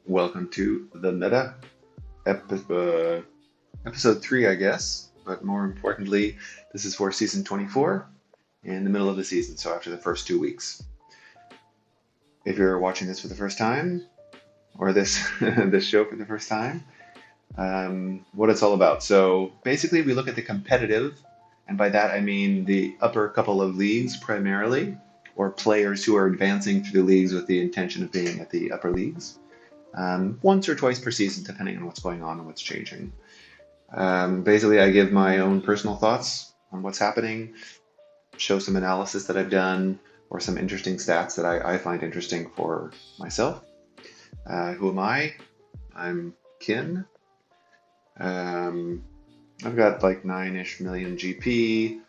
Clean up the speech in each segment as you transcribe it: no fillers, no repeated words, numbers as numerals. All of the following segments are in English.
welcome to the meta episode 3, I guess. But more importantly, this is for season 24 in the middle of the season, so after the first 2 weeks. If you're watching this for the first time, or this this show for the first time, what it's all about. So basically, we look at the competitive, and by that I mean the upper couple of leagues primarily, or players who are advancing through the leagues with the intention of being at the upper leagues, once or twice per season, depending on what's going on and what's changing. Basically, I give my own personal thoughts on what's happening, show some analysis that I've done, or some interesting stats that I find interesting for myself. Who am I? I'm Kin. I've got like 9-ish million GP.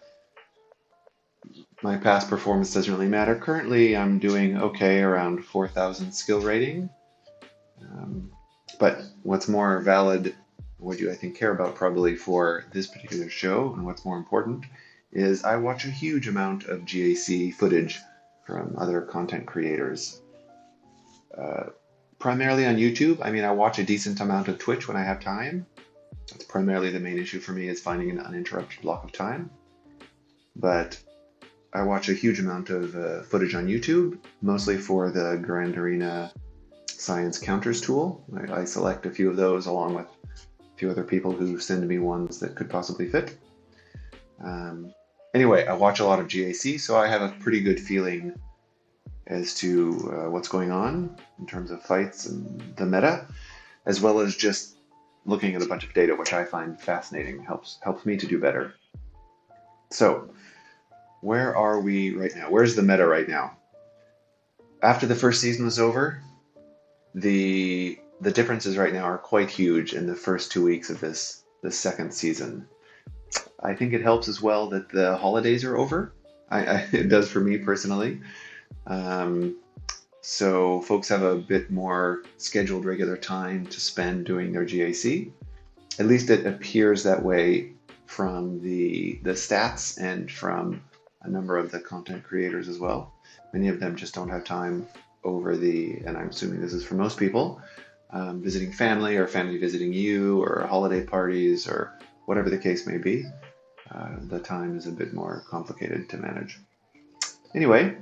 My past performance doesn't really matter. Currently, I'm doing okay, around 4,000 skill rating. But what's more valid, what do I think care about probably for this particular show, and what's more important, is I watch a huge amount of GAC footage from other content creators. Primarily on YouTube. I mean, I watch a decent amount of Twitch when I have time. That's primarily the main issue for me, is finding an uninterrupted block of time. But I watch a huge amount of footage on YouTube, mostly for the Grand Arena Science Counters tool. I select a few of those along with a few other people who send me ones that could possibly fit. Anyway, I watch a lot of GAC, so I have a pretty good feeling as to what's going on in terms of fights and the meta, as well as just looking at a bunch of data, which I find fascinating, helps me to do better. So, where are we right now? Where's the meta right now? After the first season was over, the differences right now are quite huge in the first 2 weeks of this second season. I think it helps as well that the holidays are over. It does for me personally. So folks have a bit more scheduled regular time to spend doing their GAC. At least it appears that way from the stats and from a number of the content creators as well. Many of them just don't have time over and I'm assuming this is for most people, visiting family or family visiting you or holiday parties or whatever the case may be. The time is a bit more complicated to manage. Anyway,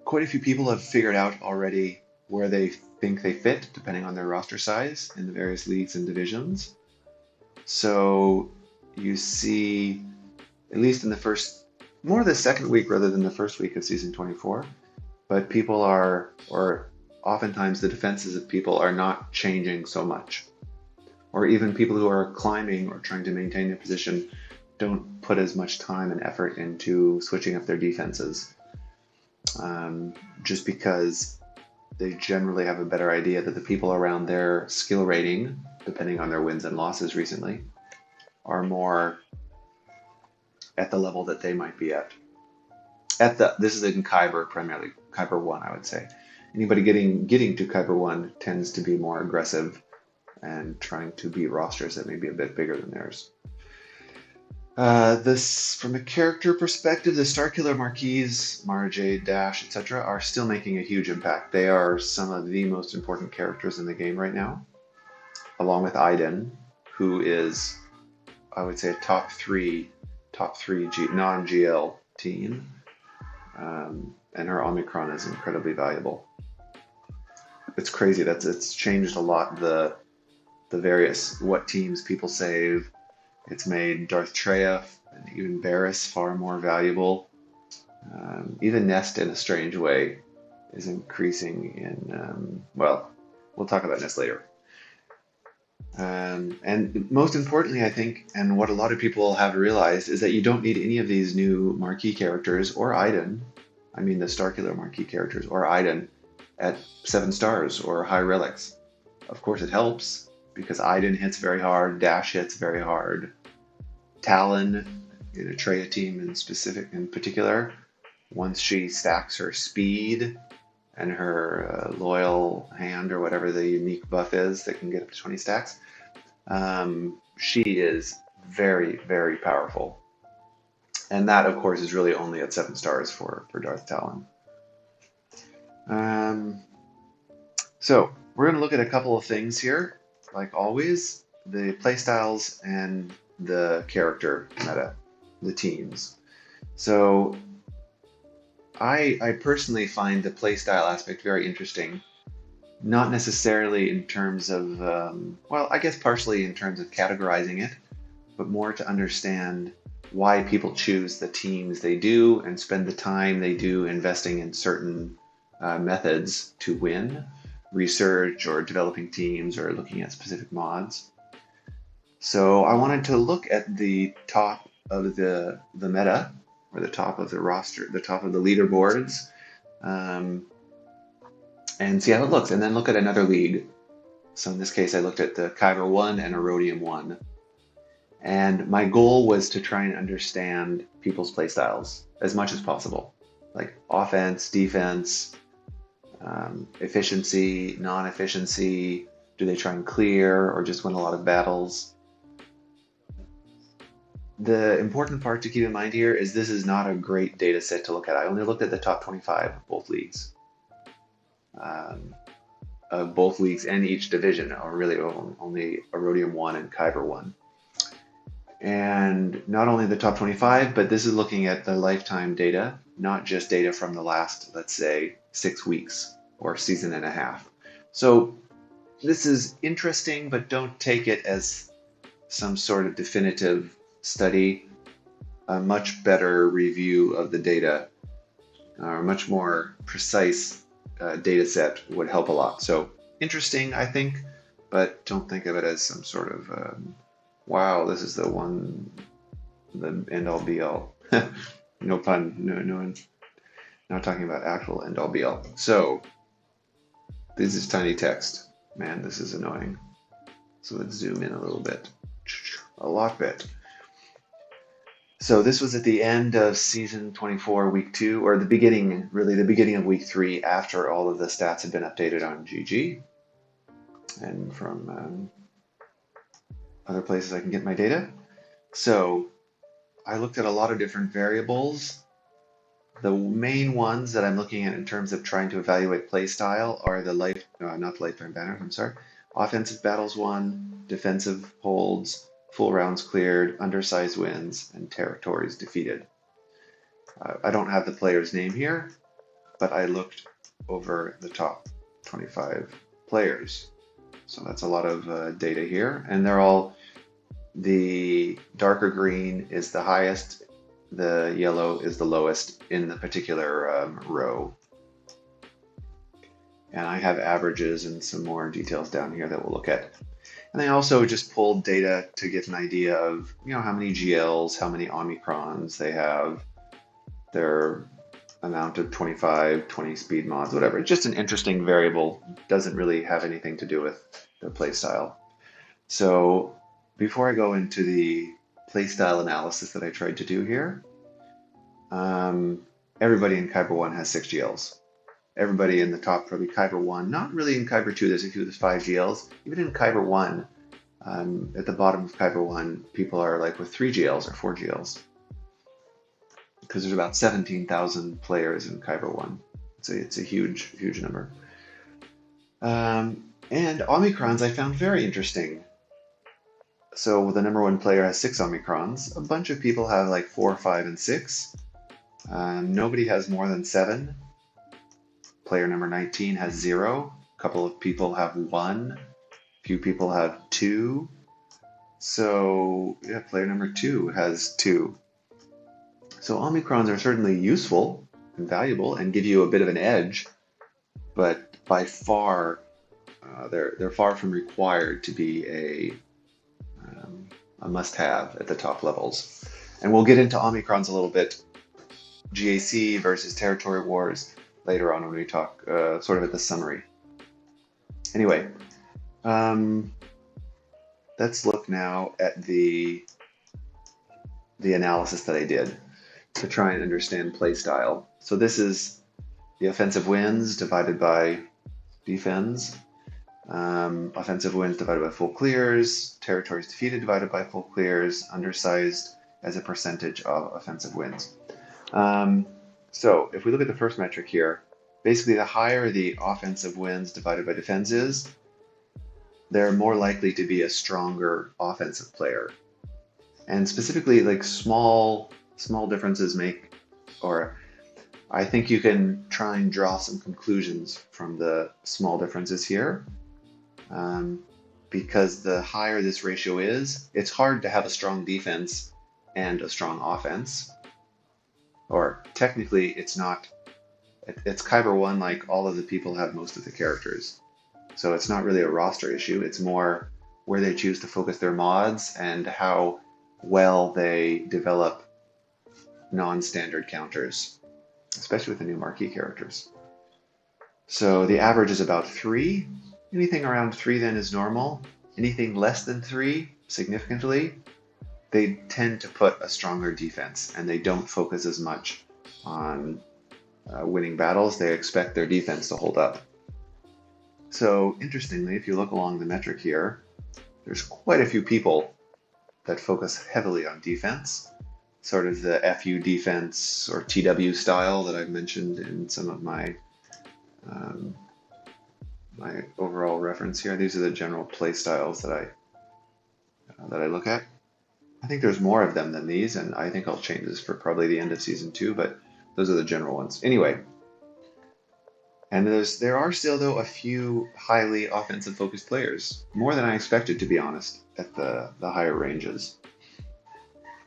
quite a few people have figured out already where they think they fit, depending on their roster size in the various leagues and divisions. So you see, at least in more the second week rather than the first week of season 24, but people are, or oftentimes the defenses of people are not changing so much. Or even people who are climbing or trying to maintain their position don't put as much time and effort into switching up their defenses. Just because they generally have a better idea that the people around their skill rating, depending on their wins and losses recently, are more at the level that they might be at. This is in Kyber primarily, Kyber 1, I would say. Anybody getting to Kyber 1 tends to be more aggressive and trying to beat rosters that may be a bit bigger than theirs. From a character perspective, the Starkiller Marquise, Mara Jade, Dash, etc. are still making a huge impact. They are some of the most important characters in the game right now, along with Aiden, who is, I would say, a top three non-GL team, and her Omicron is incredibly valuable. It's crazy. It's changed a lot. The various what teams people save. It's made Darth Treya and even Barris far more valuable. Even Nest, in a strange way, is increasing in, well, we'll talk about Nest later. And most importantly, I think, and what a lot of people have realized, is that you don't need any of these new marquee characters or Aiden, I mean the Starkiller marquee characters, or Aiden at 7 stars or high relics. Of course it helps, because Aiden hits very hard, Dash hits very hard. Talon, in a Treya team in particular, once she stacks her speed and her loyal hand, or whatever the unique buff is that can get up to 20 stacks, she is very, very powerful. And that, of course, is really only at 7 stars for Darth Talon. So we're going to look at a couple of things here, like always, the playstyles and the character meta, the teams. So I personally find the playstyle aspect very interesting, not necessarily in terms of, well, I guess partially in terms of categorizing it, but more to understand why people choose the teams they do and spend the time they do investing in certain methods to win, research or developing teams or looking at specific mods. So I wanted to look at the top of the meta, or the top of the roster, the top of the leaderboards, um, and see how it looks, and then look at another league. So in this case, I looked at the Kyber 1 and Aurodium 1. And my goal was to try and understand people's playstyles as much as possible, like offense, defense, efficiency, non-efficiency. Do they try and clear or just win a lot of battles? The important part to keep in mind here is this is not a great data set to look at. I only looked at the top 25 of both leagues. Both leagues and each division, or really only Aurodium 1 and Kyber 1. And not only the top 25, but this is looking at the lifetime data, not just data from the last, let's say, 6 weeks or season and a half. So this is interesting, but don't take it as some sort of definitive study. A much better review of the data, or a much more precise data set would help a lot. So interesting, I think, but don't think of it as some sort of wow, this is the one, the end all be all. No pun, no, not talking about actual end all be all. So this is tiny text. Man, this is annoying. So let's zoom in a little bit, a lot bit. So this was at the end of season 24, week 2, or the beginning, really the beginning of week 3, after all of the stats had been updated on GG and from other places I can get my data. So I looked at a lot of different variables. The main ones that I'm looking at in terms of trying to evaluate playstyle are the not lifetime banners, I'm sorry, offensive battles won, defensive holds, full rounds cleared, undersized wins, and territories defeated. I don't have the player's name here, but I looked over the top 25 players. So that's a lot of data here, and they're all, the darker green is the highest, the yellow is the lowest in the particular row. And I have averages and some more details down here that we'll look at. And I also just pulled data to get an idea of, how many GLs, how many Omicrons they have, their amount of 25, 20 speed mods, whatever. It's just an interesting variable. Doesn't really have anything to do with the playstyle. So before I go into the playstyle analysis that I tried to do here, everybody in Kyber 1 has 6 GLs. Everybody in the top, probably Kyber 1, not really in Kyber 2, there's a few with 5 GLs. Even in Kyber 1, at the bottom of Kyber 1, people are like with 3 GLs or 4 GLs. Because there's about 17,000 players in Kyber 1. It's a huge, huge number. And Omicrons I found very interesting. So the number 1 player has 6 Omicrons. A bunch of people have like 4, 5, and 6. Nobody has more than 7. Player number 19 has 0. A couple of people have 1. Few people have 2. So yeah, player number 2 has 2. So Omicrons are certainly useful and valuable and give you a bit of an edge, but by far, they're far from required to be a must-have at the top levels. And we'll get into Omicrons a little bit, GAC versus territory wars, later on when we talk sort of at the summary. Anyway, let's look now at the analysis that I did to try and understand playstyle. So this is the offensive wins divided by defense, offensive wins divided by full clears, territories defeated divided by full clears, undersized as a percentage of offensive wins. So if we look at the first metric here, basically the higher the offensive wins divided by defense is, they're more likely to be a stronger offensive player. And specifically, like small differences make, or I think you can try and draw some conclusions from the small differences here. Because the higher this ratio is, it's hard to have a strong defense and a strong offense. Or technically, it's not. It's Kyber 1, like all of the people have most of the characters. So it's not really a roster issue. It's more where they choose to focus their mods and how well they develop non-standard counters, especially with the new marquee characters. So the average is about 3. Anything around 3 then is normal. Anything less than 3, significantly, they tend to put a stronger defense, and they don't focus as much on winning battles. They expect their defense to hold up. So interestingly, if you look along the metric here, there's quite a few people that focus heavily on defense, sort of the FU defense or TW style that I've mentioned in some of my my overall reference here. These are the general play styles that I look at. I think there's more of them than these, and I think I'll change this for probably the end of season 2, but those are the general ones. Anyway, and there are still, though, a few highly offensive focused players, more than I expected, to be honest, at the higher ranges.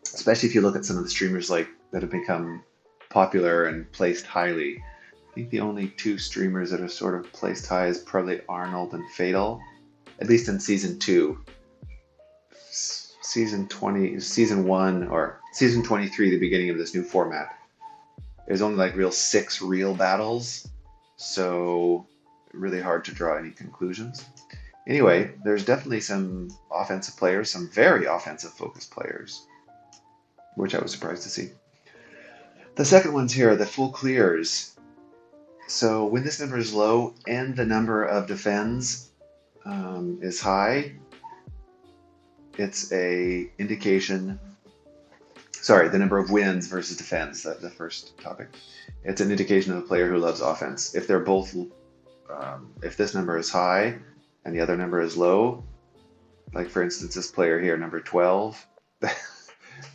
Especially if you look at some of the streamers that have become popular and placed highly. I think the only 2 streamers that are sort of placed high is probably Arnold and Fatal, at least in season 2. Season 1, or season 23, the beginning of this new format. There's only 6 real battles, so really hard to draw any conclusions. Anyway, there's definitely some offensive players, some very offensive focused players, which I was surprised to see. The second ones here are the full clears. So when this number is low and the number of defends is high, it's a indication. Sorry, the number of wins versus defends, the first topic. It's an indication of a player who loves offense. If they're both, if this number is high and the other number is low, like for instance this player here, number 12,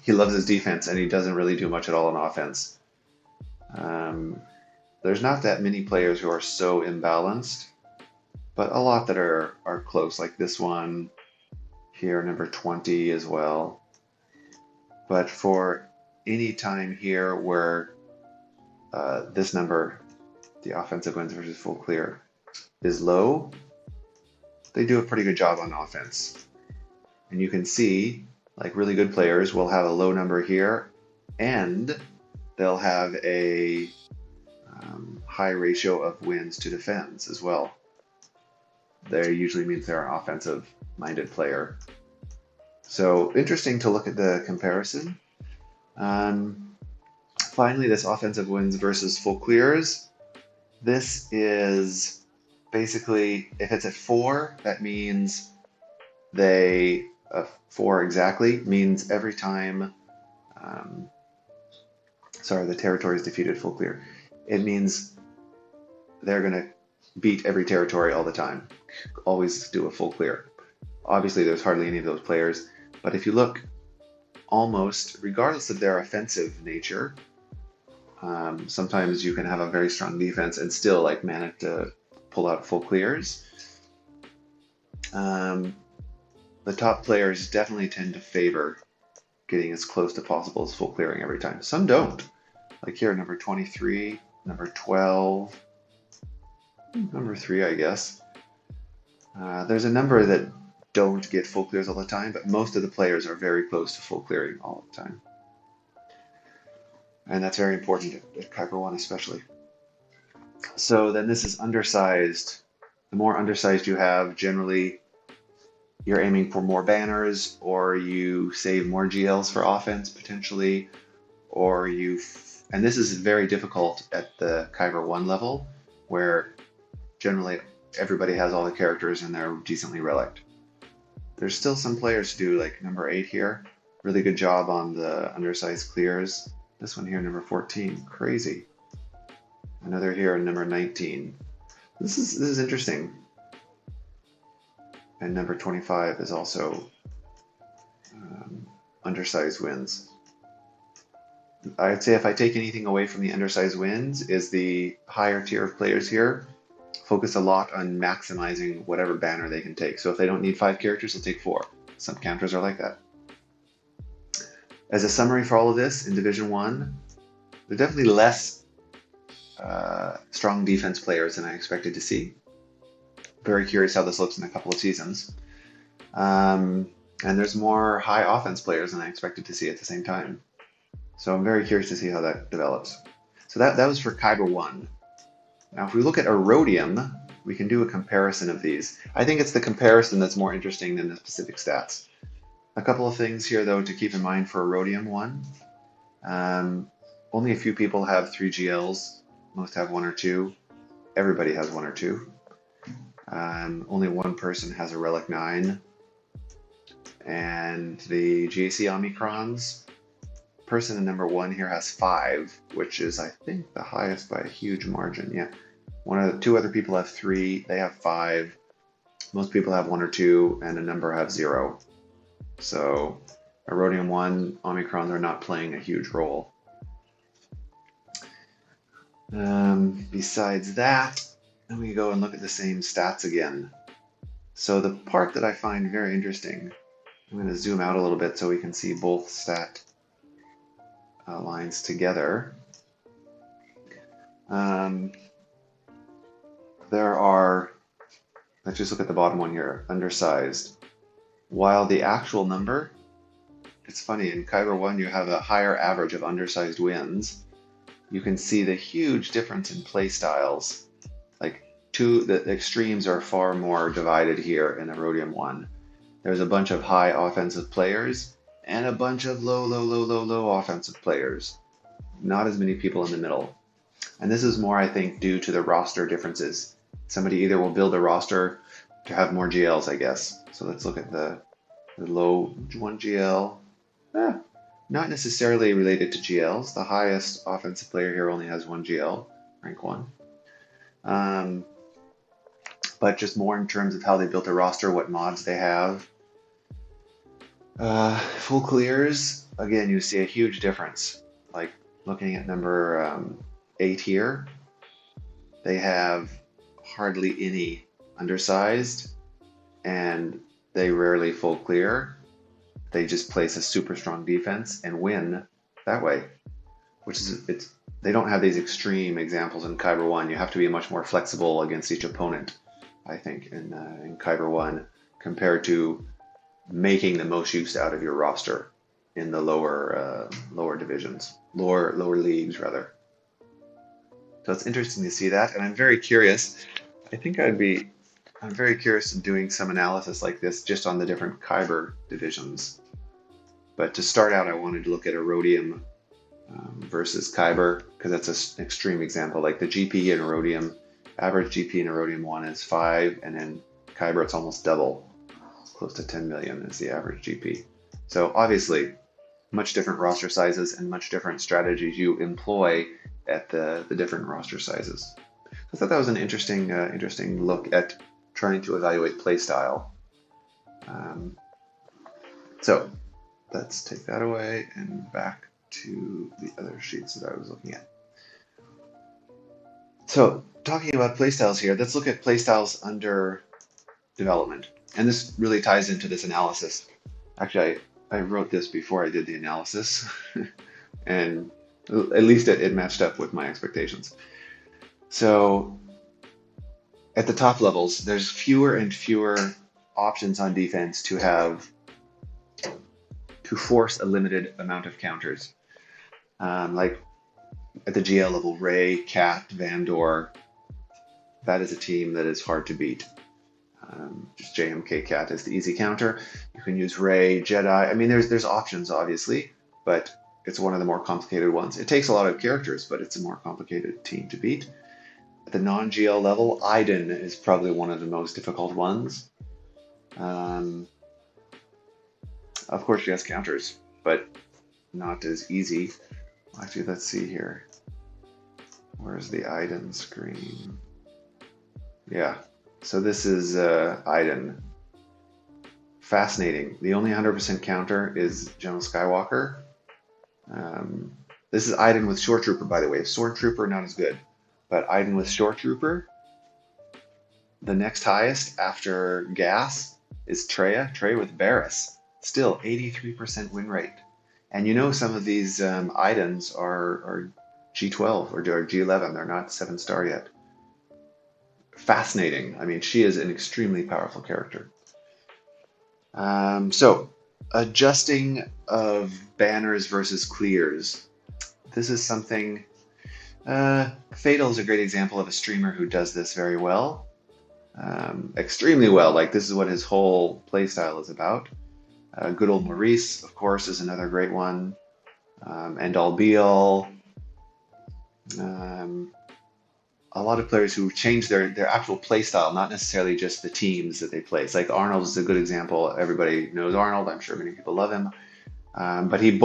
he loves his defense and he doesn't really do much at all on offense. There's not that many players who are so imbalanced, but a lot that are close, like this one here, number 20 as well. But for any time here where this number, the offensive wins versus full clear, is low, they do a pretty good job on offense. And you can see, like really good players will have a low number here, and they'll have a high ratio of wins to defends as well. That usually means they're an offensive-minded player. So interesting to look at the comparison. Finally, this offensive wins versus full clears. This is basically, if it's at 4, that means 4 exactly means every time, the territory is defeated full clear. It means they're going to beat every territory all the time, always do a full clear. Obviously, there's hardly any of those players, but if you look, almost, regardless of their offensive nature, sometimes you can have a very strong defense and still manage to pull out full clears. The top players definitely tend to favor getting as close to possible as full clearing every time. Some don't. Like here, number 23, number 12, number 3, I guess. There's a number that don't get full clears all the time, but most of the players are very close to full clearing all the time. And that's very important at Kyber 1 especially. So then this is undersized. The more undersized you have, generally you're aiming for more banners, or you save more GLs for offense potentially, or and this is very difficult at the Kyber 1 level, where generally everybody has all the characters and they're decently relicked. There's still some players who do, like number 8 here, really good job on the undersized clears. This one here, number 14, crazy. Another here in number 19. This is interesting. And number 25 is also undersized wins. I'd say if I take anything away from the undersized wins is the higher tier of players here focus a lot on maximizing whatever banner they can take. So if they don't need 5 characters, they'll take 4. Some counters are like that. As a summary for all of this, in Division 1, there are definitely less strong defense players than I expected to see. Very curious how this looks in a couple of seasons. And there's more high offense players than I expected to see at the same time. So I'm very curious to see how that develops. So that was for Kyber 1. Now if we look at Aurodium, we can do a comparison of these. I think it's the comparison that's more interesting than the specific stats. A couple of things here though to keep in mind for Aurodium 1. Only a few people have 3 GLs. Most have 1 or 2. Everybody has 1 or 2. Only one person has a Relic 9. And the GAC Omicrons, person in number 1 here has 5, which is I think the highest by a huge margin. Yeah, 2 other people have 3, they have 5. Most people have 1 or 2, and a number have 0. So Aurodium 1 Omicrons are not playing a huge role. Besides that, then we go and look at the same stats again. So the part that I find very interesting, I'm going to zoom out a little bit so we can see both stat lines together. There are, let's just look at the bottom one here, undersized. While the actual number, it's funny, in Kyber 1 you have a higher average of undersized wins. You can see the huge difference in playstyles. Like the extremes are far more divided here in Aurodium 1. There's a bunch of high offensive players and a bunch of low offensive players. Not as many people in the middle. And this is more, I think, due to the roster differences. Somebody either will build a roster to have more GLs, I guess. So let's look at the low 1 GL. Not necessarily related to GLs. The highest offensive player here only has 1 GL, rank 1. But just more in terms of how they built a roster, what mods they have. Full clears, again, you see a huge difference. Like looking at number 8 here, they have hardly any undersized, and they rarely full clear. They just place a super strong defense and win that way, which is, they don't have these extreme examples in Kyber 1. You have to be much more flexible against each opponent, I think, in Kyber 1 compared to making the most use out of your roster in the lower divisions, lower leagues rather. So it's interesting to see that, and I'm very curious. I'm very curious in doing some analysis like this just on the different Kyber divisions. But to start out, I wanted to look at Aurodium versus Kyber, because that's an extreme example. Like the GP in Aurodium, average GP in Aurodium 1 is 5, and in Kyber it's almost double. It's close to 10 million is the average GP. So obviously, much different roster sizes and much different strategies you employ at the different roster sizes. I thought that was an interesting look at trying to evaluate playstyle. So let's take that away and back to the other sheets that I was looking at. So talking about playstyles here, let's look at playstyles under development. And this really ties into this analysis. Actually, I wrote this before I did the analysis, and at least it matched up with my expectations. So at the top levels, there's fewer and fewer options on defense to force a limited amount of counters. Like at the GL level, Ray, Cat, Vandor, that is a team that is hard to beat. Just JMK Cat is the easy counter. You can use Ray, Jedi. I mean, there's options obviously, but it's one of the more complicated ones. It takes a lot of characters, but it's a more complicated team to beat. At the non-GL level, Iden is probably one of the most difficult ones. Of course, she has counters, but not as easy. Actually, let's see here. Where's the Iden screen? Yeah, so this is Iden. Fascinating. The only 100% counter is General Skywalker. This is Iden with Shore Trooper, by the way. Sword Trooper, not as good. But Iden with Shore Trooper. The next highest after Gas is Traya. Traya with Barris. Still 83% win rate. And you know some of these Idens are G12 or G11. They're not 7-star yet. Fascinating. I mean, she is an extremely powerful character. So, adjusting of banners versus clears. This is something, Fatal is a great example of a streamer who does this very well. Extremely well, like this is what his whole playstyle is about. Good old Maurice, of course, is another great one. End all be all. A lot of players who change their actual play style, not necessarily just the teams that they play. It's like Arnold is a good example. Everybody knows Arnold. I'm sure many people love him. But he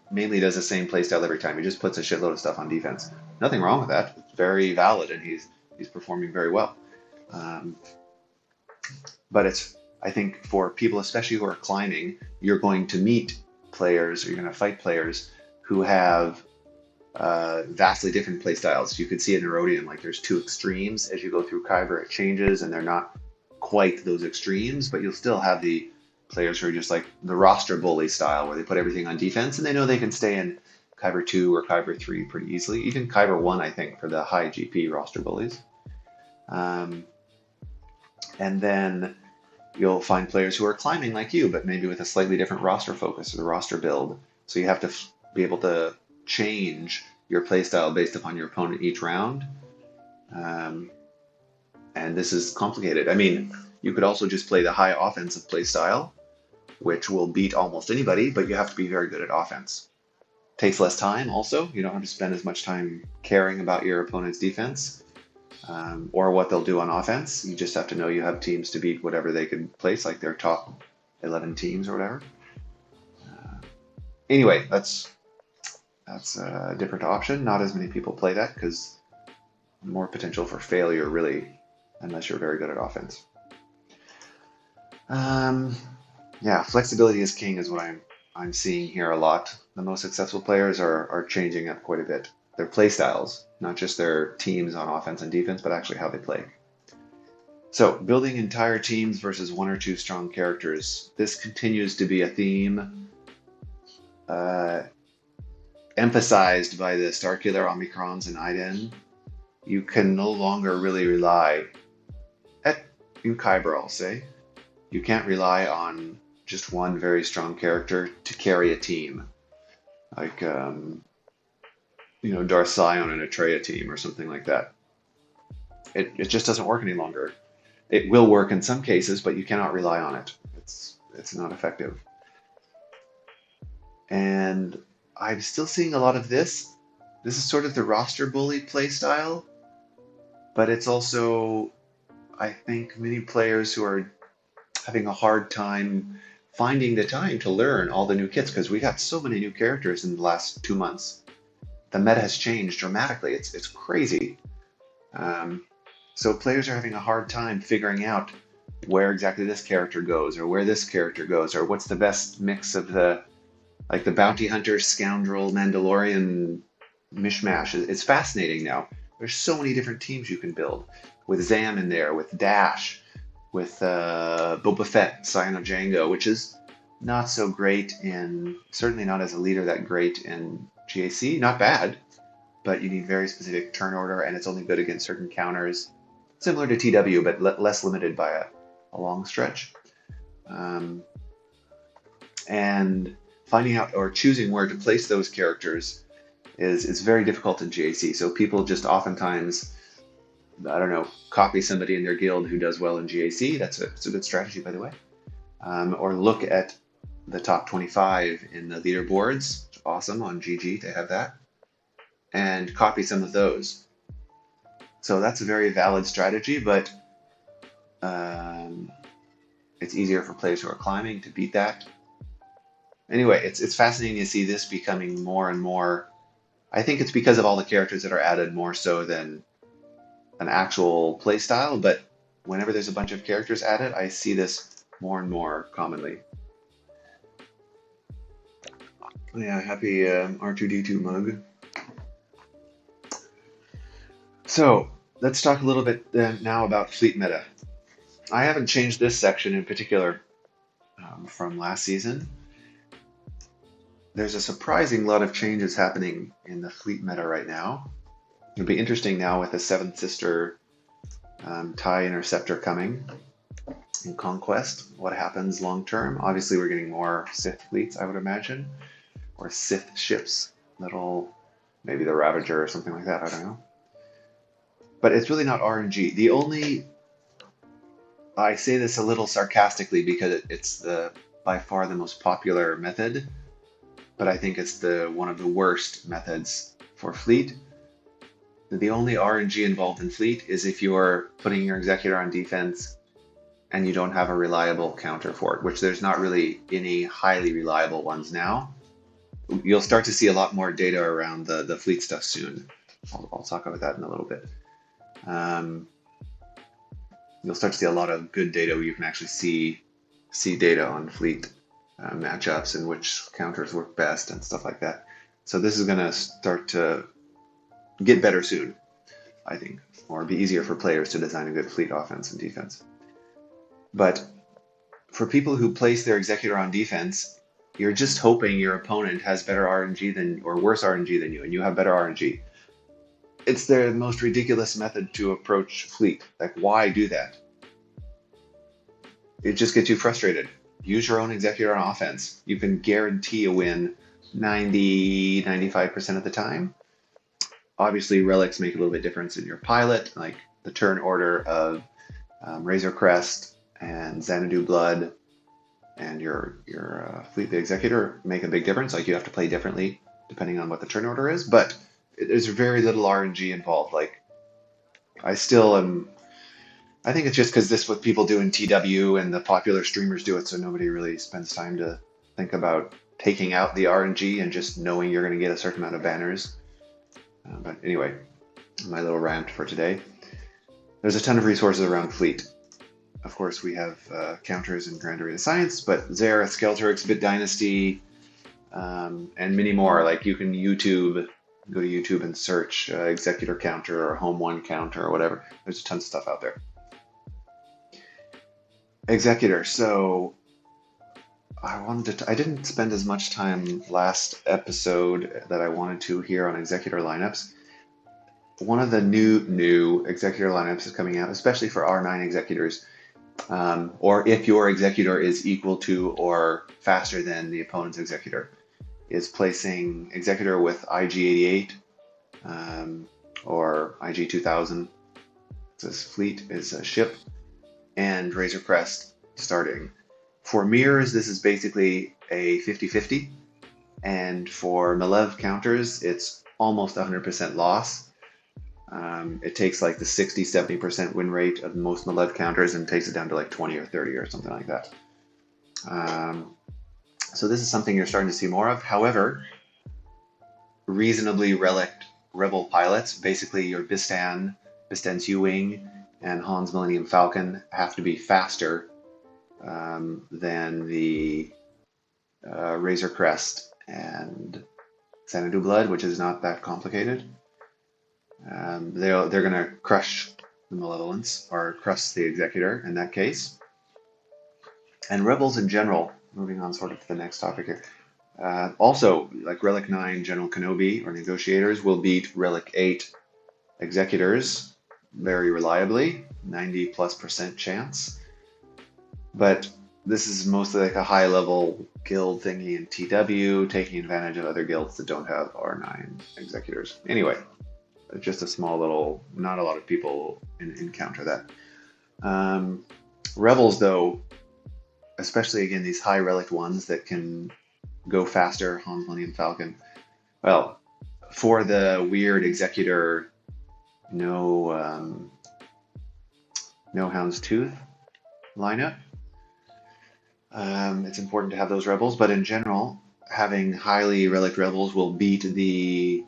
mainly does the same play style every time. He just puts a shitload of stuff on defense. Nothing wrong with that. It's very valid, and he's performing very well. But I think for people, especially who are climbing, you're going to meet players, or you're going to fight players who have vastly different play styles. You could see it in Aurodium, like there's two extremes. As you go through Kyber, it changes, and they're not quite those extremes, but you'll still have the players who are just like the roster bully style, where they put everything on defense, and they know they can stay in Kyber 2 or Kyber 3 pretty easily. Even Kyber 1, I think, for the high GP roster bullies. And then you'll find players who are climbing like you, but maybe with a slightly different roster focus or the roster build. So you have to be able to change your playstyle based upon your opponent each round. And this is complicated. I mean, you could also just play the high offensive playstyle, which will beat almost anybody, but you have to be very good at offense. Takes less time also. You don't have to spend as much time caring about your opponent's defense or what they'll do on offense. You just have to know you have teams to beat whatever they could place, like their top 11 teams or whatever. Anyway, that's a different option. Not as many people play that because more potential for failure, really, unless you're very good at offense. Yeah, flexibility is king is what I'm seeing here a lot. The most successful players are changing up quite a bit. Their play styles, not just their teams on offense and defense, but actually how they play. So, building entire teams versus one or two strong characters. This continues to be a theme emphasized by the Starkiller, Omicrons, and Iden. You can no longer really rely, in Kyber I'll say, you can't rely on just one very strong character to carry a team. Like, Darth Sion and a Traya team or something like that. It just doesn't work any longer. It will work in some cases, but you cannot rely on it. It's not effective. And I'm still seeing a lot of this. This is sort of the roster bully play style, but it's also, I think, many players who are having a hard time finding the time to learn all the new kits, because we got so many new characters in the last 2 months. The meta has changed dramatically. It's crazy. So players are having a hard time figuring out where exactly this character goes, or where this character goes, or what's the best mix of the bounty hunter, scoundrel, Mandalorian mishmash. It's fascinating now. There's so many different teams you can build, with Zam in there, with Dash, with Boba Fett, Scion of Django, which is not so great certainly not as a leader that great in GAC. Not bad, but you need very specific turn order, and it's only good against certain counters. Similar to TW, but less limited by a long stretch. And finding out or choosing where to place those characters is very difficult in GAC. So people just oftentimes, copy somebody in their guild who does well in GAC. It's a good strategy, by the way. Or look at the top 25 in the leaderboards. It's awesome on GG to have that. And copy some of those. So that's a very valid strategy, but it's easier for players who are climbing to beat that. Anyway, it's fascinating to see this becoming more and more, I think it's because of all the characters that are added more so than an actual playstyle, but whenever there's a bunch of characters added, I see this more and more commonly. Yeah, happy R2D2 mug. So let's talk a little bit now about fleet meta. I haven't changed this section in particular from last season. There's a surprising lot of changes happening in the fleet meta right now. It'll be interesting now with the Seventh Sister TIE Interceptor coming in Conquest. What happens long term? Obviously, we're getting more Sith fleets, I would imagine, or Sith ships. Maybe the Ravager or something like that. I don't know. But it's really not RNG. I say this a little sarcastically because it's by far the most popular method, but I think it's one of the worst methods for fleet. The only RNG involved in fleet is if you're putting your executor on defense and you don't have a reliable counter for it, which there's not really any highly reliable ones now. You'll start to see a lot more data around the fleet stuff soon. I'll talk about that in a little bit. You'll start to see a lot of good data where you can actually see data on fleet matchups and which counters work best and stuff like that. So this is going to start to get better soon, I think, or be easier for players to design a good fleet offense and defense. But for people who place their executor on defense, you're just hoping your opponent has better RNG or worse RNG than you, and you have better RNG. It's the most ridiculous method to approach fleet. Like, why do that? It just gets you frustrated. Use your own executor on offense. You can guarantee a win 90-95% of the time. Obviously, relics make a little bit difference in your pilot, like the turn order of Razor Crest and Xanadu Blood and your fleet the executor make a big difference. Like, you have to play differently depending on what the turn order is, but there's very little RNG involved. Like, I think it's just because this is what people do in TW and the popular streamers do it, so nobody really spends time to think about taking out the RNG and just knowing you're going to get a certain amount of banners. But anyway, my little rant for today. There's a ton of resources around fleet. Of course, we have counters in Grand Arena Science, but Zera, Skelterix, Bit Dynasty, and many more. Like, you can go to YouTube and search Executor counter or Home 1 counter or whatever. There's a ton of stuff out there. Executor. So I didn't spend as much time last episode that I wanted to here on executor lineups. One of the new executor lineups is coming out, especially for R9 executors, or if your executor is equal to or faster than the opponent's executor, is placing executor with IG-88 or IG-2000. This fleet is a ship, and Razor Crest starting. For mirrors, this is basically a 50-50, and for Malev counters, it's almost 100% loss. It takes like the 60-70% win rate of most Malev counters and takes it down to like 20 or 30 or something like that. So this is something you're starting to see more of. However, reasonably rebel pilots, basically your Bistan's U-Wing, and Han's Millennium Falcon have to be faster than the Razor Crest and Xanadu Blood, which is not that complicated. They're going to crush the Malevolence, or crush the Executor in that case. And Rebels in general, moving on sort of to the next topic here, also, like Relic 9 General Kenobi or Negotiators will beat Relic 8 Executors very reliably, 90+% chance. But this is mostly like a high-level guild thingy in TW, taking advantage of other guilds that don't have R9 Executors. Anyway, just a small little, not a lot of people encounter that. Rebels, though, especially again these high relic ones that can go faster, Han's Millennium Falcon. Well, for the weird Executor, no Hound's Tooth lineup, it's important to have those rebels, but in general, having highly relic rebels will beat the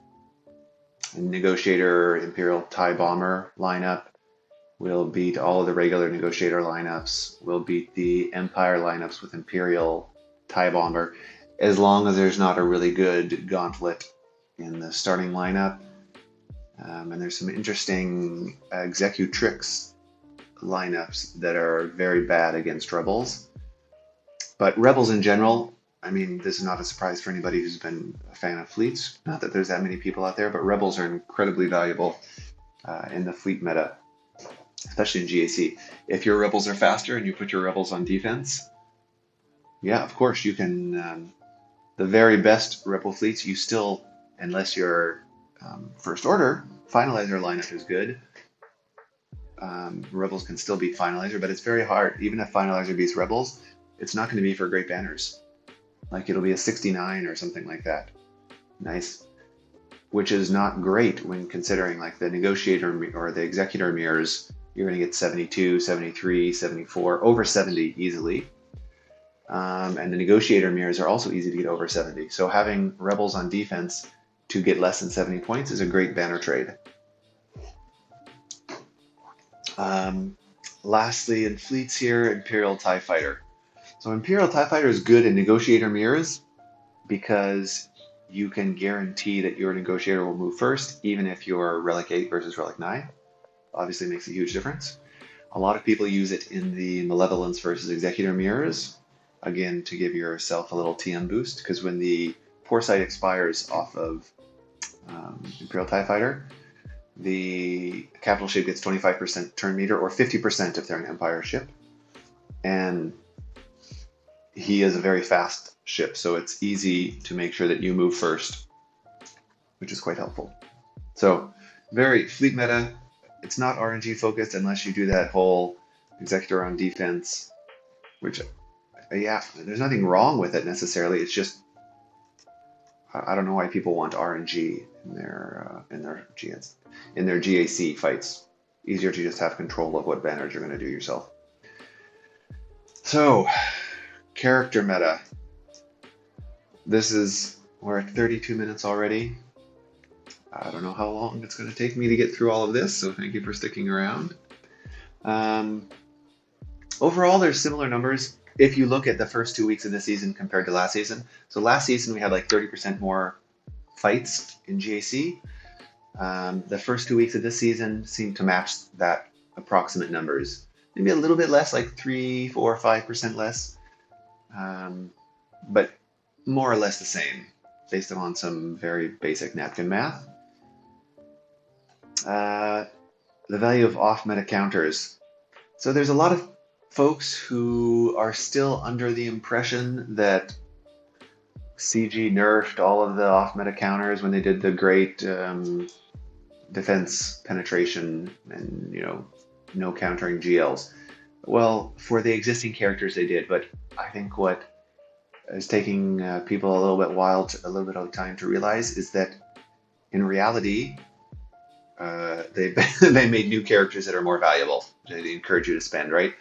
Negotiator Imperial TIE Bomber lineup will beat all of the regular Negotiator lineups, will beat the Empire lineups with Imperial TIE Bomber, as long as there's not a really good Gauntlet in the starting lineup. And there's some interesting Executrix lineups that are very bad against Rebels. But Rebels in general, I mean, this is not a surprise for anybody who's been a fan of fleets. Not that there's that many people out there, but Rebels are incredibly valuable in the fleet meta, especially in GAC. If your Rebels are faster and you put your Rebels on defense, yeah, of course you can. The very best Rebel fleets, you still, unless your First Order Finalizer lineup is good, Rebels can still beat Finalizer, but it's very hard. Even if Finalizer beats Rebels, it's not going to be for great banners. Like it'll be a 69 or something like that. Nice. Which is not great when considering like the Negotiator or the Executor mirrors, you're going to get 72, 73, 74, over 70 easily. And the Negotiator mirrors are also easy to get over 70. So having Rebels on defense to get less than 70 points is a great banner trade. Lastly, in fleets here, Imperial TIE Fighter. So Imperial TIE Fighter is good in Negotiator mirrors because you can guarantee that your Negotiator will move first, even if you're Relic 8 versus Relic 9. Obviously makes a huge difference. A lot of people use it in the Malevolence versus Executor mirrors, again, to give yourself a little TM boost, because when the Foresight expires off of Imperial TIE Fighter, the capital ship gets 25% turn meter, or 50% if they're an Empire ship. And he is a very fast ship, so it's easy to make sure that you move first, which is quite helpful. So, very fleet meta. It's not RNG focused unless you do that whole Executor on defense, which, yeah, there's nothing wrong with it necessarily. It's just, I don't know why people want RNG in their GAC fights. Easier to just have control of what banners you're going to do yourself. So, character meta. We're at 32 minutes already. I don't know how long it's going to take me to get through all of this, so thank you for sticking around. Overall, there's similar numbers if you look at the first 2 weeks of the season compared to last season. So last season we had like 30% more fights in GAC. The first 2 weeks of this season seem to match that approximate numbers. Maybe a little bit less, like 3, 4, 5% less. But more or less the same, based on some very basic napkin math. The value of off-meta counters. So there's a lot of folks who are still under the impression that CG nerfed all of the off-meta counters when they did the great defense penetration and, no countering GLs. Well, for the existing characters they did, but I think what is taking people a little bit of time to realize is that in reality, they made new characters that are more valuable. They encourage you to spend, right?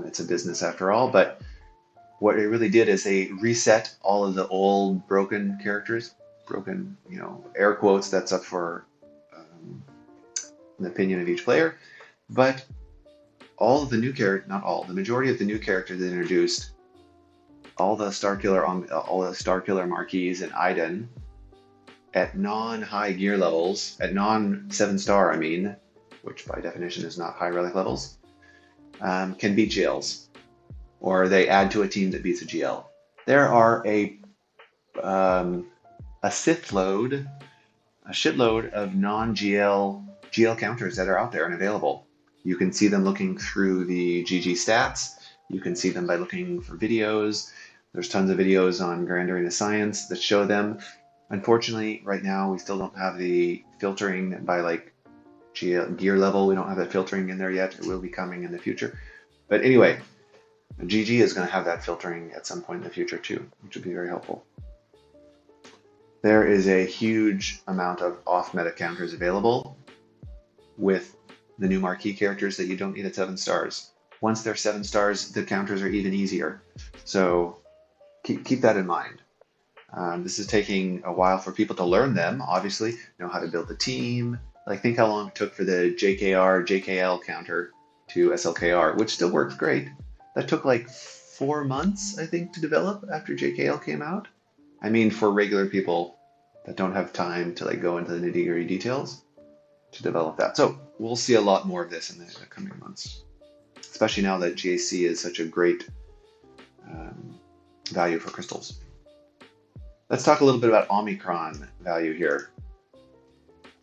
It's a business after all, but what they really did is they reset all of the old broken characters, air quotes, that's up for an opinion of each player, but all of the new characters, not all, the majority of the new characters they introduced, all the Starkiller Marquis and Iden at non-high gear levels, at non-7-star, which by definition is not high relic levels, can beat GLs, or they add to a team that beats a GL. There are a shitload of non-GL counters that are out there and available. You can see them looking through the GG stats. You can see them by looking for videos. There's tons of videos on Grand Arena Science that show them. Unfortunately, right now we still don't have the filtering by gear level. We don't have that filtering in there yet. It will be coming in the future. But anyway, GG is going to have that filtering at some point in the future too, which would be very helpful. There is a huge amount of off-meta counters available with the new marquee characters that you don't need at 7 stars. Once they're 7 stars, the counters are even easier. So keep that in mind. This is taking a while for people to learn them, obviously, know how to build a team. Like, think how long it took for the JKR, JKL counter to SLKR, which still works great. That took like 4 months, I think, to develop after JKL came out. I mean, for regular people that don't have time to like go into the nitty-gritty details to develop that. So we'll see a lot more of this in the coming months, especially now that GAC is such a great value for crystals. Let's talk a little bit about Omicron value here.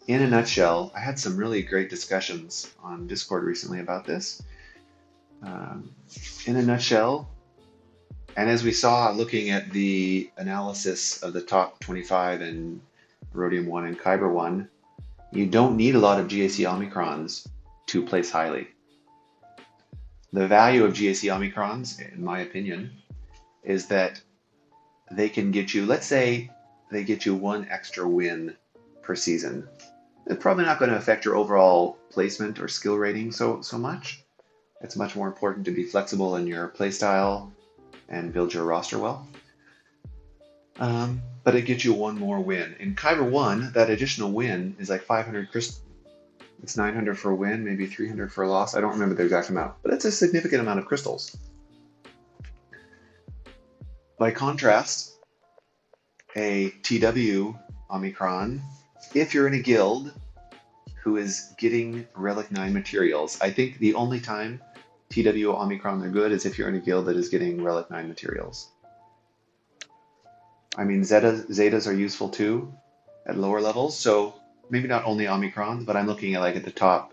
In a nutshell, I had some really great discussions on Discord recently about this. In a nutshell, and as we saw looking at the analysis of the top 25 in Aurodium 1 and Kyber 1, you don't need a lot of GAC Omicrons to place highly. The value of GAC Omicrons, in my opinion, is that they can get you, let's say they get you one extra win per season. It's probably not going to affect your overall placement or skill rating so much. It's much more important to be flexible in your playstyle and build your roster well. But it gets you one more win. In Kyber 1, that additional win is like 500 crystals. It's 900 for a win, maybe 300 for a loss. I don't remember the exact amount, but it's a significant amount of crystals. By contrast, a TW Omicron, if you're in a guild who is getting Relic 9 materials, I think the only time TW Omicron are good is if you're in a guild that is getting Relic 9 materials. I mean, Zetas are useful too at lower levels, so maybe not only Omicron, but I'm looking at like at the top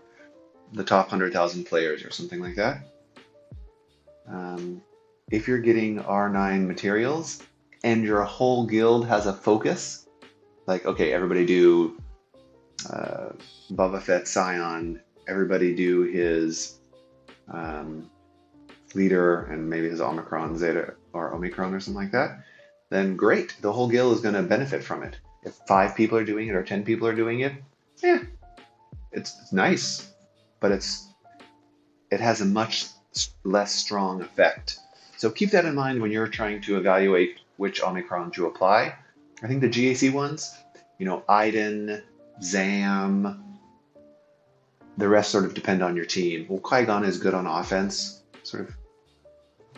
100,000 players or something like that. If you're getting R9 materials and your whole guild has a focus, like, okay, everybody do Boba Fett Scion, everybody do his leader and maybe his Omicron, Zeta, or Omicron or something like that, then great. The whole guild is going to benefit from it. If 5 people are doing it or 10 people are doing it, it's nice, but it has a much less strong effect. So keep that in mind when you're trying to evaluate which Omicron to apply. I think the GAC ones, Iden, Zam, the rest sort of depend on your team. Well, Qui-Gon is good on offense, sort of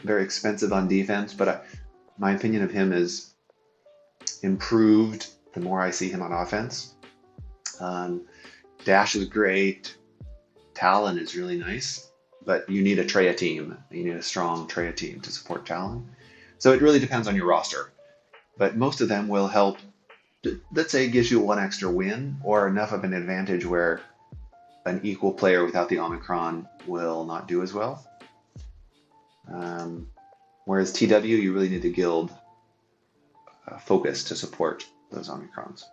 very expensive on defense, but my opinion of him is improved the more I see him on offense. Dash is great. Talon is really nice. But you need a Treya team. You need a strong Treya team to support Talon. So it really depends on your roster. But most of them will help. Let's say it gives you one extra win or enough of an advantage where an equal player without the Omicron will not do as well. Whereas TW, you really need the guild focus to support those Omicrons.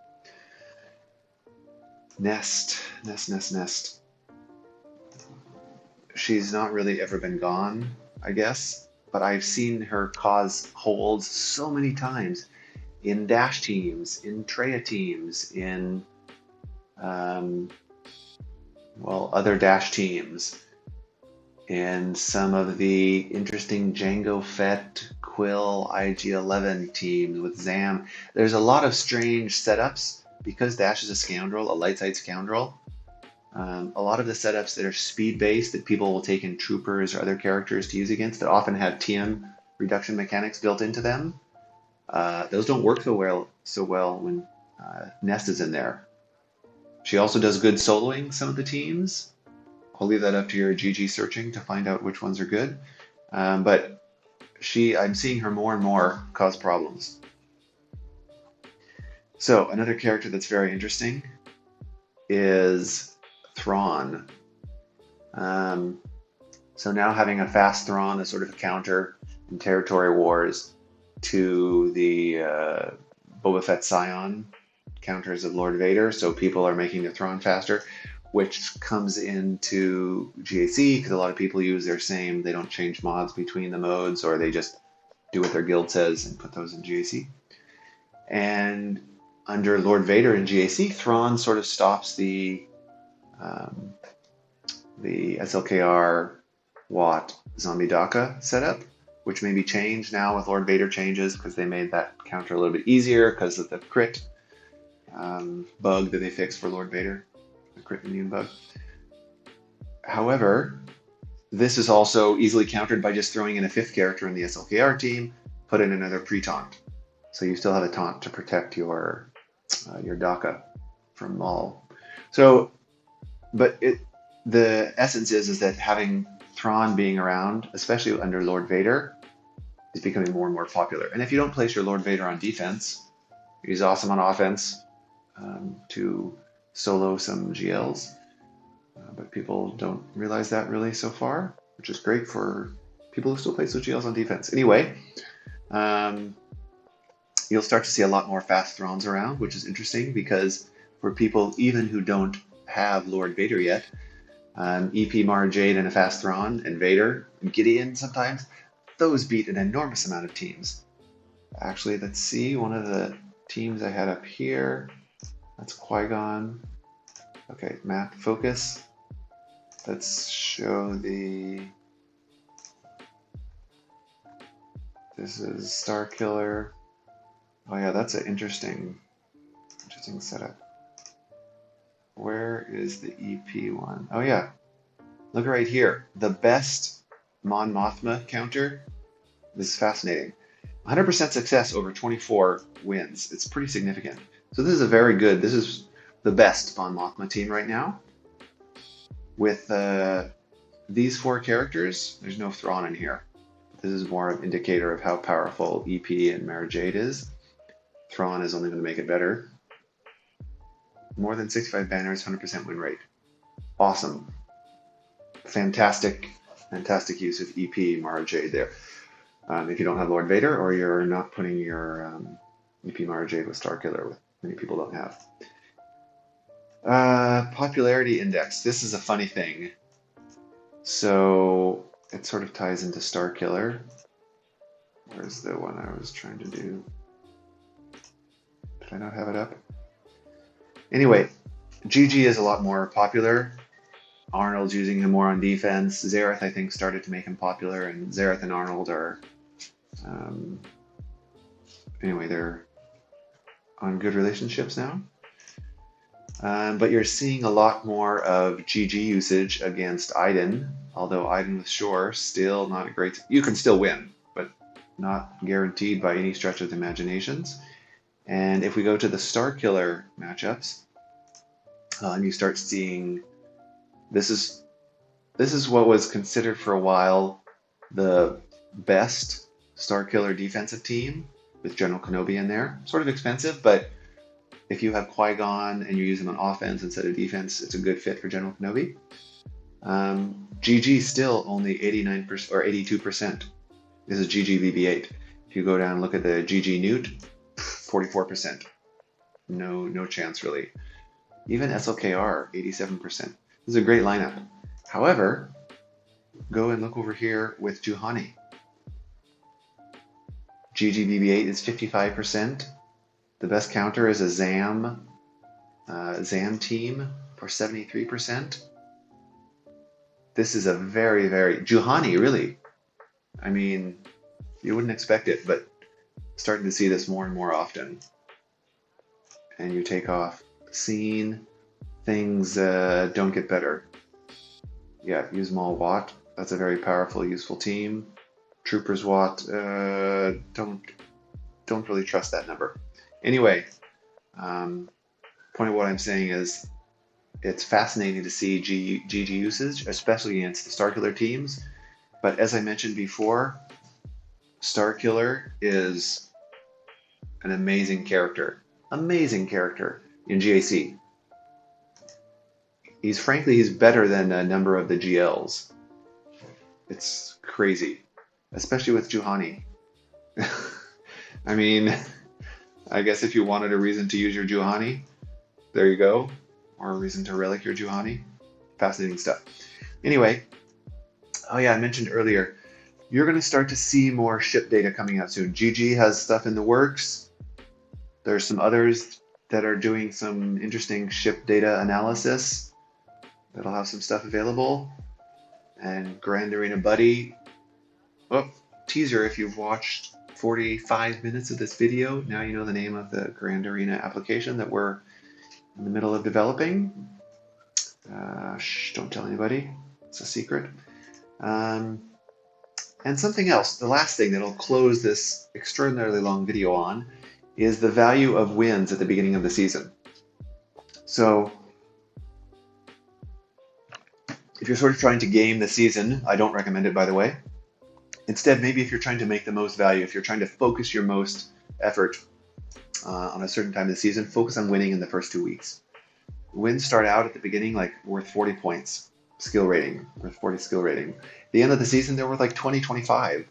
Nest. She's not really ever been gone, I guess, but I've seen her cause holds so many times in Dash teams, in Treya teams, in other Dash teams, in some of the interesting Django Fett, Quill, IG-11 teams with Zam. There's a lot of strange setups because Dash is a scoundrel, a light side scoundrel. A lot of the setups that are speed-based that people will take in troopers or other characters to use against that often have TM reduction mechanics built into them. Those don't work so well when Nest is in there. She also does good soloing some of the teams. I'll leave that up to your GG searching to find out which ones are good. But I'm seeing her more and more cause problems. So another character that's very interesting is Thrawn. So now having a fast Thrawn is sort of a counter in territory wars to the Boba Fett Scion counters of Lord Vader. So people are making their Thrawn faster, which comes into GAC because a lot of people use their same. They don't change mods between the modes, or they just do what their guild says and put those in GAC. And under Lord Vader in GAC, Thrawn sort of stops the SLKR Watt Zombie Daka setup, which may be changed now with Lord Vader changes because they made that counter a little bit easier because of the crit bug that they fixed for Lord Vader, the crit immune bug. However, this is also easily countered by just throwing in a 5th character in the SLKR team, put in another pre-taunt. So you still have a taunt to protect your DACA from Maul. So, but the essence is that having Thrawn being around, especially under Lord Vader, is becoming more and more popular. And if you don't place your Lord Vader on defense, he's awesome on offense to solo some GLs. But people don't realize that really so far, which is great for people who still place those GLs on defense. Anyway, you'll start to see a lot more fast Thrawns around, which is interesting because for people even who don't have Lord Vader yet, EP Mara Jade and a fast Thrawn and Vader and Gideon sometimes, those beat an enormous amount of teams. Actually, let's see, one of the teams I had up here, that's Qui-Gon. Okay, map focus. Let's show the, this is Starkiller. Oh yeah, that's an interesting setup. Where is the EP one? Oh yeah, look right here. The best Mon Mothma counter. This is fascinating. 100% success over 24 wins. It's pretty significant. So this is a very good, this is the best Mon Mothma team right now. With these 4 characters, there's no Thrawn in here. This is more an indicator of how powerful EP and Mara Jade is. Thrawn is only going to make it better. More than 65 banners, 100% win rate. Awesome. Fantastic use of EP Mara Jade there. If you don't have Lord Vader or you're not putting your EP Mara Jade with Starkiller, which many people don't have. Popularity index. This is a funny thing. So it sort of ties into Starkiller. Where's the one I was trying to do? Did I not have it up? Anyway, GG is a lot more popular. Arnold's using him more on defense. Zareth, I think, started to make him popular, and Zareth and Arnold are, anyway, they're on good relationships now. But you're seeing a lot more of GG usage against Iden, although Iden with Shore, still not a great, you can still win, but not guaranteed by any stretch of the imaginations. And if we go to the Starkiller matchups, and you start seeing, this is what was considered for a while the best Starkiller defensive team with General Kenobi in there. Sort of expensive, but if you have Qui-Gon and you use him on offense instead of defense, it's a good fit for General Kenobi. GG still only 89% or 82%. This is GG BB-8. If you go down and look at the GG Newt, 44%. No chance really. Even SLKR, 87%. This is a great lineup. However, go and look over here with Juhani. GG BB-8 is 55%. The best counter is a Zam team for 73%. This is a very, Juhani, really. I mean, you wouldn't expect it, but starting to see this more and more often. And you take off Scene, things don't get better. Yeah, use Maul Watt. That's a very powerful, useful team. Troopers Watt, don't really trust that number. Anyway, point of what I'm saying is it's fascinating to see GG usage, especially against the Starkiller teams. But as I mentioned before, Starkiller is an amazing character in GAC. He's better than a number of the GLs. It's crazy, especially with Juhani. I mean, I guess if you wanted a reason to use your Juhani, there you go. Or a reason to relic your Juhani. Fascinating stuff. Anyway, oh yeah, I mentioned earlier, you're going to start to see more ship data coming out soon. GG has stuff in the works. There's some others that are doing some interesting ship data analysis that'll have some stuff available. And Grand Arena Buddy, oh, teaser, if you've watched 45 minutes of this video, now you know the name of the Grand Arena application that we're in the middle of developing. Shh, don't tell anybody. It's a secret. And something else, the last thing that'll close this extraordinarily long video on is the value of wins at the beginning of the season. So if you're sort of trying to game the season, I don't recommend it, by the way. Instead, maybe if you're trying to make the most value, if you're trying to focus your most effort on a certain time of the season, focus on winning in the first 2 weeks. Wins start out at the beginning like worth 40 points skill rating, worth 40 skill rating. At the end of the season, they're worth like 20, 25.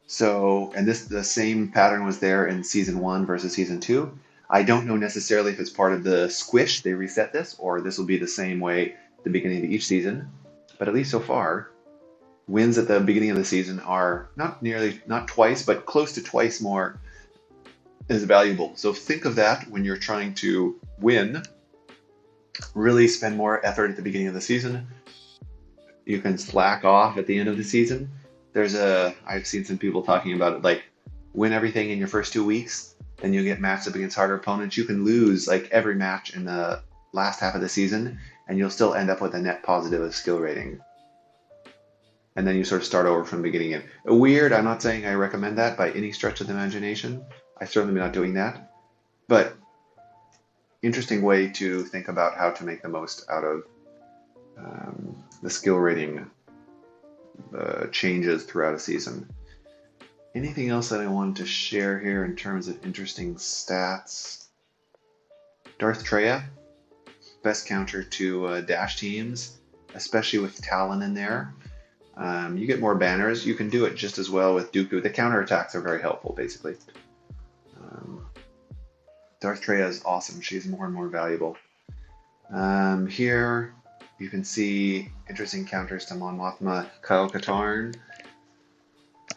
So, and the same pattern was there in season 1 versus season 2. I don't know necessarily if it's part of the squish, they reset this, or this will be the same way at the beginning of each season. But at least so far, wins at the beginning of the season are not twice, but close to twice more is valuable. So think of that when you're trying to win. Really spend more effort at the beginning of the season. You can slack off at the end of the season. I've seen some people talking about it, like win everything in your first 2 weeks, then you'll get matched up against harder opponents. You can lose like every match in the last half of the season, and you'll still end up with a net positive of skill rating. And then you sort of start over from the beginning. Weird, I'm not saying I recommend that by any stretch of the imagination. I certainly am not doing that. But interesting way to think about how to make the most out of the skill rating changes throughout a season. Anything else that I wanted to share here in terms of interesting stats? Darth Treya, best counter to dash teams, especially with Talon in there. You get more banners. You can do it just as well with Dooku. The counter attacks are very helpful, basically. Darth Treya is awesome. She's more and more valuable. Here you can see interesting counters to Mon Mothma, Kyle Katarn.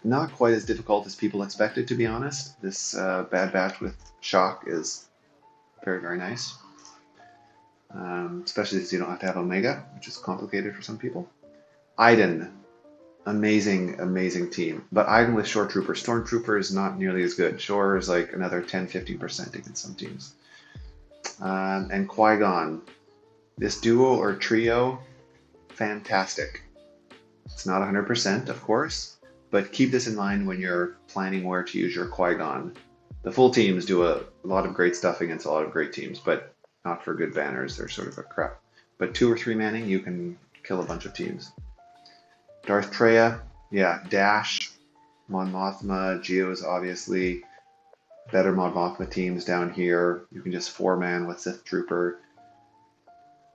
Not quite as difficult as people expected, to be honest. This Bad Batch with Shock is very, very nice. Especially since you don't have to have Omega, which is complicated for some people. Iden, amazing, amazing team. But Iden with Shore Trooper. Stormtrooper is not nearly as good. Shore is like another 10-15% against some teams. And Qui-Gon. This duo or trio, fantastic. It's not 100%, of course, but keep this in mind when you're planning where to use your Qui-Gon. The full teams do a lot of great stuff against a lot of great teams, but not for good banners. They're sort of a crap. But 2 or 3 manning, you can kill a bunch of teams. Darth Treya, yeah, Dash, Mon Mothma, Geo's obviously better Mon Mothma teams down here. You can just 4-man with Sith Trooper.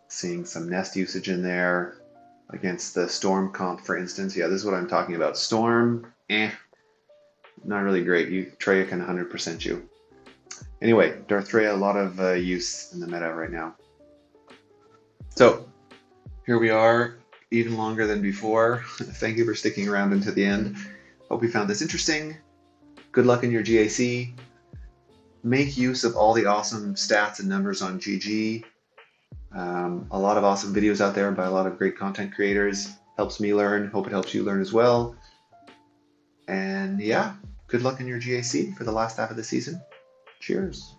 Seeing some nest usage in there against the Storm comp, for instance. Yeah, this is what I'm talking about. Storm, not really great. Treya can 100% you. Anyway, Darth Treya, a lot of use in the meta right now. So, here we are, even longer than before. Thank you for sticking around until the end. Hope you found this interesting. Good luck in your GAC. Make use of all the awesome stats and numbers on GG. A lot of awesome videos out there by a lot of great content creators. Helps me learn. Hope it helps you learn as well. And yeah, good luck in your GAC for the last half of the season. Cheers.